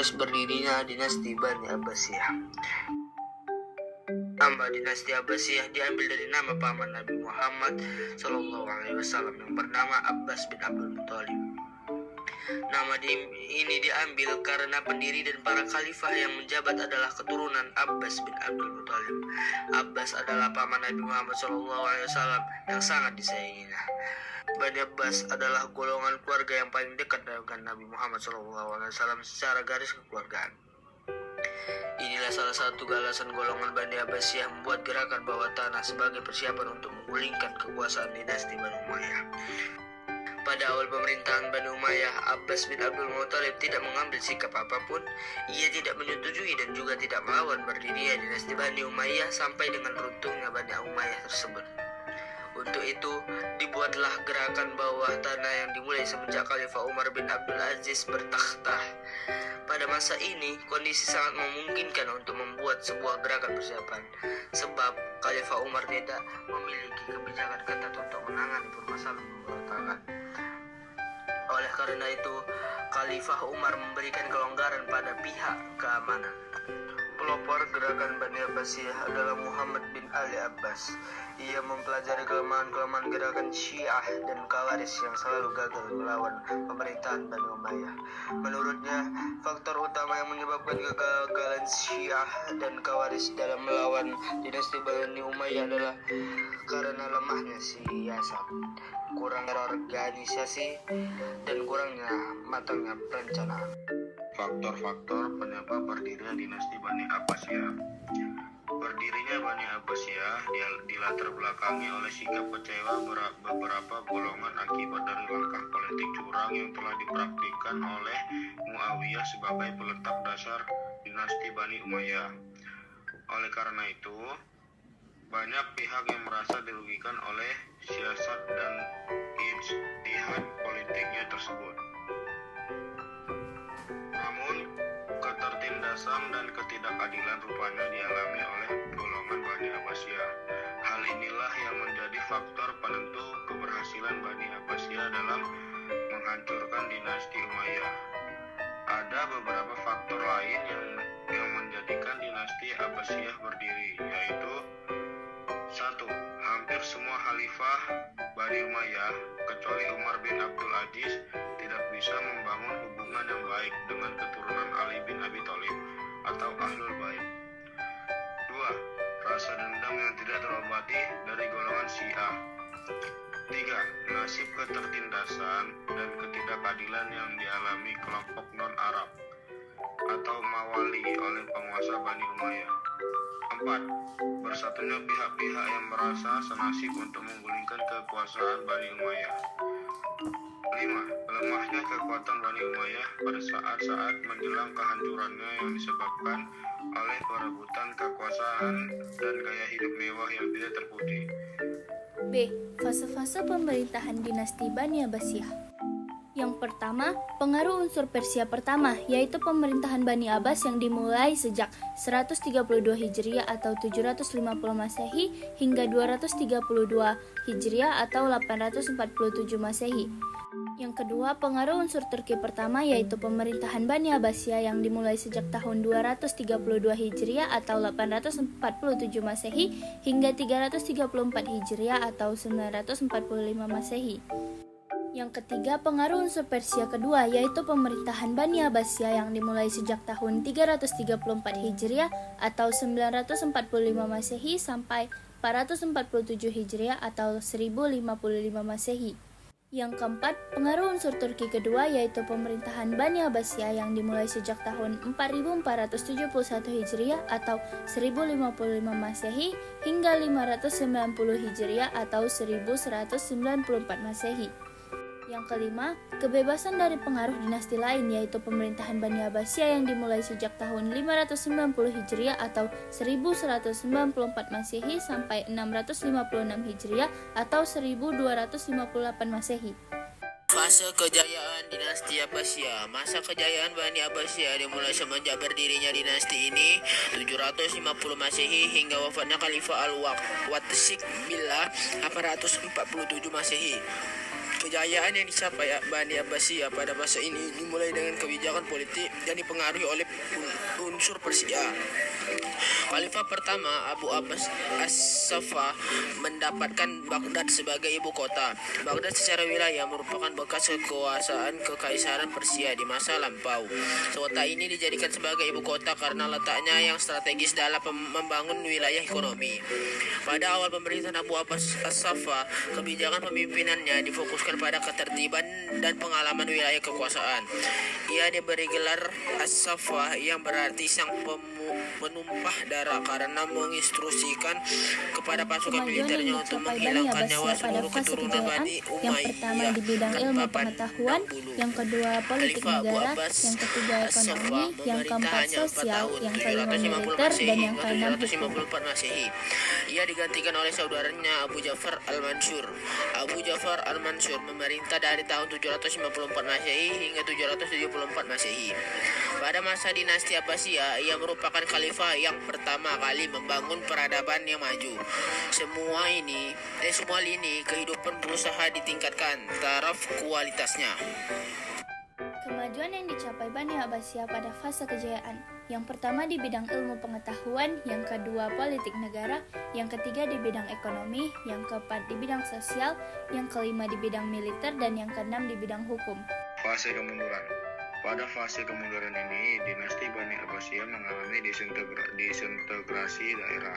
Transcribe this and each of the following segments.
proses berdirinya dinasti Bani Abbasiyah. Nama dinasti Abbasiyah diambil dari nama paman Nabi Muhammad SAW yang bernama Abbas bin Abdul Muthalib. Nama ini diambil karena pendiri dan para khalifah yang menjabat adalah keturunan Abbas bin Abdul Muthalib. Abbas adalah paman Nabi Muhammad SAW yang sangat disayanginya. Bani Abbas adalah golongan keluarga yang paling dekat dengan Nabi Muhammad SAW secara garis kekeluargaan. Inilah salah satu alasan golongan Bani Abbasiyah membuat gerakan bawah tanah sebagai persiapan untuk menggulingkan kekuasaan dinasti Bani Umayyah. Pada awal pemerintahan Bani Umayyah, Abbas bin Abdul Muthalib tidak mengambil sikap apapun. Ia tidak menyetujui dan juga tidak melawan berdirinya dinasti Bani Umayyah sampai dengan runtuhnya Bani Umayyah tersebut. Untuk itu, dibuatlah gerakan bawah tanah yang dimulai semenjak Khalifah Umar bin Abdul Aziz bertakhta. Pada masa ini, kondisi sangat memungkinkan untuk membuat sebuah gerakan persiapan, sebab Khalifah Umar tidak memiliki kebijakan ketat untuk menangani permasalahan pemberontakan. Oleh karena itu, Khalifah Umar memberikan kelonggaran pada pihak keamanan. Pelopor gerakan Bani Abbasiyah adalah Muhammad bin Ali Abbas. Ia mempelajari kelemahan-kelemahan gerakan Syiah dan Khawarij yang selalu gagal melawan pemerintahan Bani Umayyah. Menurutnya, faktor utama yang menyebabkan kegagalan Syiah dan Khawarij dalam melawan dinasti Bani Umayyah adalah karena lemahnya siasat, kurangnya organisasi, dan kurangnya matangnya perencanaan. Faktor-faktor penyebab berdirinya dinasti Bani Abbasiyah. Berdirinya Bani Abbasiyah dilatar belakangi oleh sikap kecewa beberapa golongan akibat dari langkah politik curang yang telah dipraktikkan oleh Muawiyah sebagai peletak dasar dinasti Bani Umayyah. Oleh karena itu, banyak pihak yang merasa dirugikan oleh siasat dan ijtihad politiknya tersebut. Namun, ketertindasan dan ketidakadilan rupanya dialami oleh golongan Bani Abbasiyah. Hal inilah yang menjadi faktor penentu keberhasilan Bani Abbasiyah dalam menghancurkan dinasti Umayyah. Ada beberapa faktor lain yang menjadikan dinasti Abbasiyah berdiri, yaitu 1. Hampir semua khalifah Bani Umayyah, kecuali Umar bin Abdul Aziz, tidak bisa membangun hubungan yang baik dengan keturunan Ali bin Abi Thalib atau Ahlul Bait. 2. Rasa dendam yang tidak terobati dari golongan Syiah. 3. Nasib ketertindasan dan ketidakadilan yang dialami kelompok non-Arab atau Mawali oleh penguasa Bani Umayyah. 4. Bersatunya pihak-pihak yang merasa senasib untuk menggulingkan kekuasaan Bani Umayyah. 5. Lemahnya kekuatan Bani Umayyah pada saat-saat menjelang kehancurannya yang disebabkan oleh perebutan kekuasaan dan gaya hidup mewah yang tidak terpuji. B. Fase-fase pemerintahan dinasti Bani Abbasiyah. Yang pertama, pengaruh unsur Persia pertama, yaitu pemerintahan Bani Abbas yang dimulai sejak 132 Hijriah atau 750 Masehi hingga 232 Hijriah atau 847 Masehi. Yang kedua, pengaruh unsur Turki pertama, yaitu pemerintahan Bani Abbasiyah yang dimulai sejak tahun 232 Hijriah atau 847 Masehi hingga 334 Hijriah atau 945 Masehi. Yang ketiga, pengaruh unsur Persia kedua, yaitu pemerintahan Bani Abbasiyah yang dimulai sejak tahun 334 Hijriah atau 945 Masehi sampai 447 Hijriah atau 1055 Masehi. Yang keempat, pengaruh unsur Turki kedua, yaitu pemerintahan Bani Abbasiyah yang dimulai sejak tahun 4471 Hijriah atau 1055 Masehi hingga 590 Hijriah atau 1194 Masehi. Yang kelima, kebebasan dari pengaruh dinasti lain, yaitu pemerintahan Bani Abbasiyah yang dimulai sejak tahun 590 Hijriah atau 1194 Masehi sampai 656 Hijriah atau 1258 Masehi. Fase kejayaan dinasti Abbasiyah. Masa kejayaan Bani Abbasiyah dimulai semenjak berdirinya dinasti ini 750 Masehi hingga wafatnya Khalifah Al-Wathsik Billah 847 Masehi. Kejayaan yang dicapai Bani Abbasiyah pada masa ini dimulai dengan kebijakan politik yang dipengaruhi oleh unsur Persia. Khalifah pertama Abu Abbas As-Saffah mendapatkan Baghdad sebagai ibu kota. Baghdad secara wilayah merupakan bekas kekuasaan Kekaisaran Persia di masa lampau. Kota ini dijadikan sebagai ibu kota karena letaknya yang strategis dalam membangun wilayah ekonomi. Pada awal pemerintahan Abu Abbas As-Saffah, kebijakan pemimpinannya difokuskan pada ketertiban dan pengalaman wilayah kekuasaan. Ia diberi gelar As-Saffah yang berarti sang penumpah darah karena menginstruksikan kepada pasukan militernya untuk menghilangkan nyawa seluruh keturunan Bani Umayyah di bidang ilmu pengetahuan, yang kedua politik negara, yang ketiga ekonomi, yang keempat sosial, yang kelima militer, dan yang keenam hukum. Ia digantikan oleh saudaranya Abu Ja'far Al-Mansur. Abu Ja'far Al-Mansur memerintah dari tahun 754 Masehi hingga 774 Masehi. Pada masa dinasti Abbasiyah, ia merupakan khalifah yang pertama kali membangun peradaban yang maju. Semua ini kehidupan berusaha ditingkatkan taraf kualitasnya. Kemajuan yang dicapai Bani Abbasiyah pada fase kejayaan, yang pertama di bidang ilmu pengetahuan, yang kedua politik negara, yang ketiga di bidang ekonomi, yang keempat di bidang sosial, yang kelima di bidang militer, dan yang keenam di bidang hukum. Fase kemunduran. Pada fase kemunduran ini, dinasti Bani Abbasiyah mengalami disintegrasi daerah.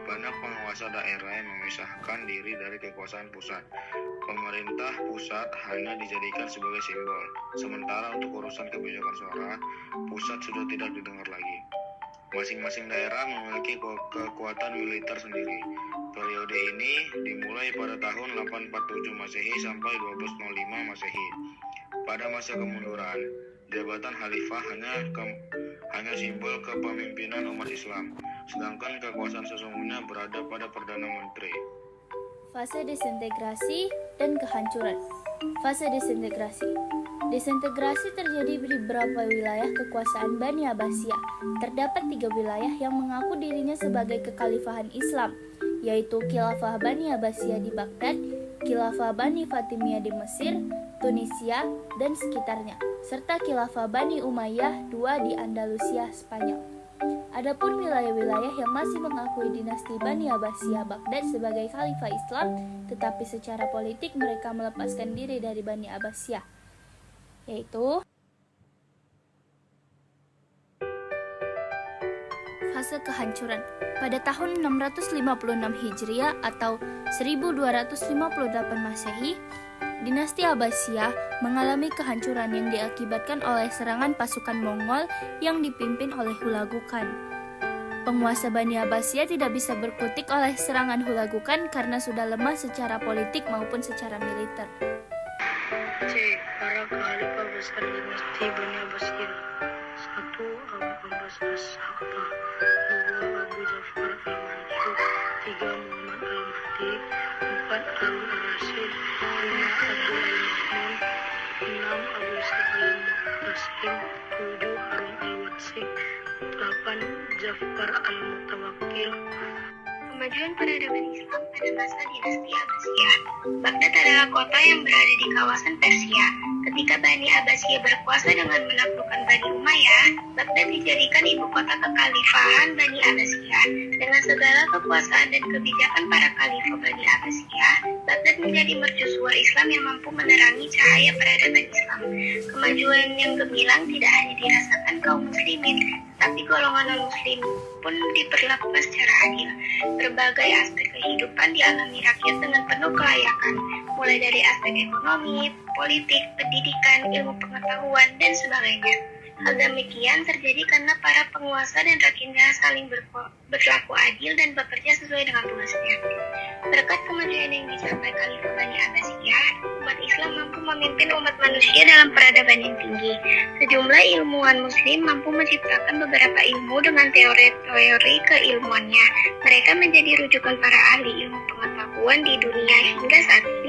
Banyak penguasa daerah yang memisahkan diri dari kekuasaan pusat. Pemerintah pusat hanya dijadikan sebagai simbol. Sementara untuk urusan kebijakan suara, pusat sudah tidak didengar lagi. Masing-masing daerah memiliki kekuatan militer sendiri. Periode ini dimulai pada tahun 847 Masehi sampai 1205 Masehi. Pada masa kemunduran, jabatan khalifah hanya simbol kepemimpinan umat Islam, sedangkan kekuasaan sesungguhnya berada pada Perdana Menteri. Fase desintegrasi dan kehancuran. Fase desintegrasi. Desintegrasi terjadi di beberapa wilayah kekuasaan Bani Abbasiyah. Terdapat 3 wilayah yang mengaku dirinya sebagai kekhalifahan Islam, yaitu Khilafah Bani Abbasiyah di Baghdad, Khilafah Bani Fatimiyah di Mesir, Tunisia, dan sekitarnya, serta Khilafah Bani Umayyah II di Andalusia, Spanyol. Adapun wilayah-wilayah yang masih mengakui dinasti Bani Abbasiyah Baghdad sebagai khalifah Islam, tetapi secara politik mereka melepaskan diri dari Bani Abbasiyah, yaitu fase kehancuran. Pada tahun 656 Hijriah atau 1258 Masehi, dinasti Abbasiyah mengalami kehancuran yang diakibatkan oleh serangan pasukan Mongol yang dipimpin oleh Hulagu Khan. Penguasa Bani Abbasiyah tidak bisa berkutik oleh serangan Hulagu Khan karena sudah lemah secara politik maupun secara militer. C. Para khalifah besar dinasti Bani Abbasiyah. 1. Abu Abbas As-Saffah, 2. Abu Ja'far Al-Mansur, 3. Muhammad Al-Mahdi, 4. Harun Al-Rashid, 5. Abdul Al-Makmun, 6. Abu Ishaq Al-Muqtasim, 7. Harun Al-Watsik, 8. Ja'far Al-Mutawakkil. Kemajuan peradaban Islam pada masa dinasti Abbasiyah. Baghdad adalah kota yang berada di kawasan Persia. Ketika Bani Abbasiyah berkuasa dengan menaklukkan Bani Umayyah, Baghdad dijadikan ibu kota kekhalifahan Bani Abbasiyah. Dengan segala kekuasaan dan kebijakan para khalifah Bani Abbasiyah, Baghdad menjadi mercusuar Islam yang mampu menerangi cahaya peradaban Islam. Kemajuan yang gemilang tidak hanya dirasakan kaum muslimin, tetapi golongan non-muslim pun diperlakukan secara adil. Berbagai aspek kehidupan dialami rakyat dengan penuh kelayakan, mulai dari aspek ekonomi, politik, pendidikan, ilmu pengetahuan, dan sebagainya. Hal demikian terjadi karena para penguasa dan rakyatnya saling berlaku adil dan bekerja sesuai dengan tugasnya. Berkat kemajuan yang dicapai Khalifah Bani Abbasiyah, umat Islam mampu memimpin umat manusia dalam peradaban yang tinggi. Sejumlah ilmuwan muslim mampu menciptakan beberapa ilmu dengan teori-teori keilmuannya. Mereka menjadi rujukan para ahli ilmu pengetahuan di dunia hingga saat ini.